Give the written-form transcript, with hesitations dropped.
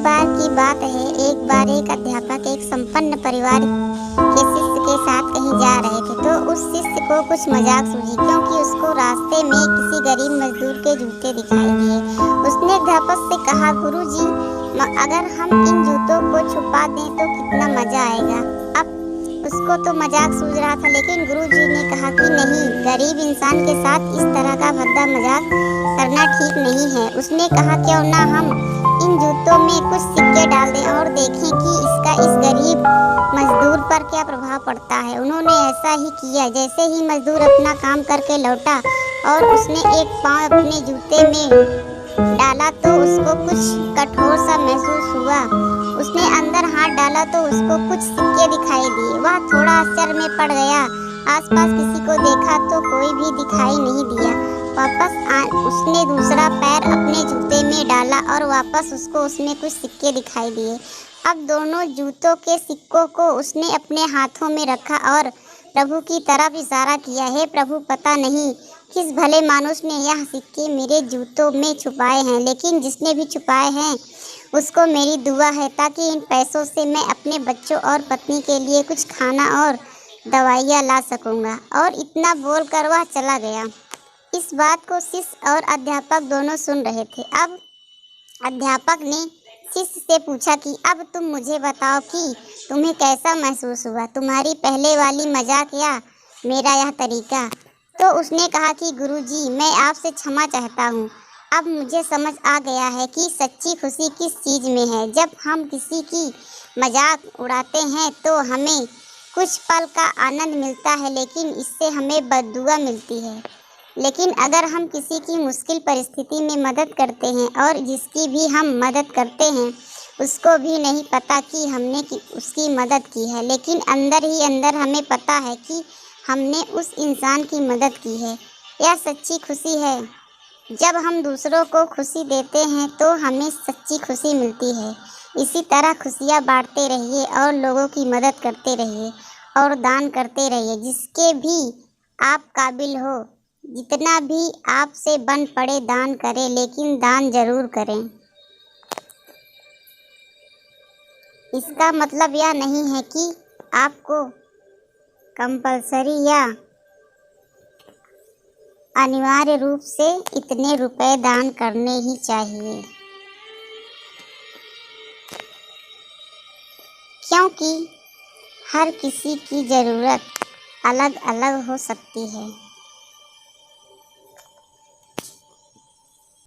बार की बात है, एक बार एक अध्यापक एक संपन्न परिवार के शिष्य के साथ कहीं जा रहे थे। तो उस शिष्य को कुछ मजाक सूझी, क्योंकि उसको रास्ते में किसी गरीब मजदूर के जूते दिखाई दिए। उसने अध्यापक से कहा, गुरुजी, अगर हम इन जूतों को छुपा दें तो कितना मजा आएगा। अब उसको तो मजाक सूझ रहा था, लेकिन गुरुजी ने कहा कि नहीं, गरीब इंसान के साथ इस तरह का भद्दा मजाक करना ठीक नहीं है। उसने कहा, क्यों ना हम इन जूतों में कुछ सिक्के डाल दें और देखें कि इसका इस गरीब मजदूर पर क्या प्रभाव पड़ता है। उन्होंने ऐसा ही किया। जैसे ही मजदूर अपना काम करके लौटा और उसने एक पाँव अपने जूते में डाला तो उसको कुछ कठोर सा महसूस हुआ। उसने अंदर हाथ डाला तो उसको कुछ सिक्के दिखाई दिए। वह थोड़ा आश्चर्य में पड़ गया। आसपास किसी को देखा तो कोई भी दिखाई नहीं दिया। उसने दूसरा पैर अपने जूते में डाला और वापस उसको उसमें कुछ सिक्के दिखाई दिए। अब दोनों जूतों के सिक्कों को उसने अपने हाथों में रखा और प्रभु की तरफ इशारा किया। हे प्रभु, पता नहीं किस भले मानुष ने यह सिक्के मेरे जूतों में छुपाए हैं, लेकिन जिसने भी छुपाए हैं उसको मेरी दुआ है, ताकि इन पैसों से मैं अपने बच्चों और पत्नी के लिए कुछ खाना और दवाइयाँ ला सकूँगा। और इतना बोलकर वह चला गया। इस बात को शिष्य और अध्यापक दोनों सुन रहे थे। अब अध्यापक ने शिष्य से पूछा कि अब तुम मुझे बताओ कि तुम्हें कैसा महसूस हुआ, तुम्हारी पहले वाली मजाक या मेरा यह तरीका। तो उसने कहा कि गुरुजी, मैं आपसे क्षमा चाहता हूँ। अब मुझे समझ आ गया है कि सच्ची खुशी किस चीज़ में है। जब हम किसी की मजाक उड़ाते हैं तो हमें कुछ पल का आनंद मिलता है, लेकिन इससे हमें बददुआ मिलती है। लेकिन अगर हम किसी की मुश्किल परिस्थिति में मदद करते हैं और जिसकी भी हम मदद करते हैं उसको भी नहीं पता कि हमने उसकी मदद की है, लेकिन अंदर ही अंदर हमें पता है कि हमने उस इंसान की मदद की है। यह सच्ची खुशी है। जब हम दूसरों को खुशी देते हैं तो हमें सच्ची खुशी मिलती है। इसी तरह खुशियाँ बांटते रहिए और लोगों की मदद करते रहिए और दान करते रहिए, जिसके भी आप काबिल हो। जितना भी आपसे बन पड़े दान करें, लेकिन दान जरूर करें। इसका मतलब यह नहीं है कि आपको कंपल्सरी या अनिवार्य रूप से इतने रुपए दान करने ही चाहिए, क्योंकि हर किसी की ज़रूरत अलग अलग हो सकती है।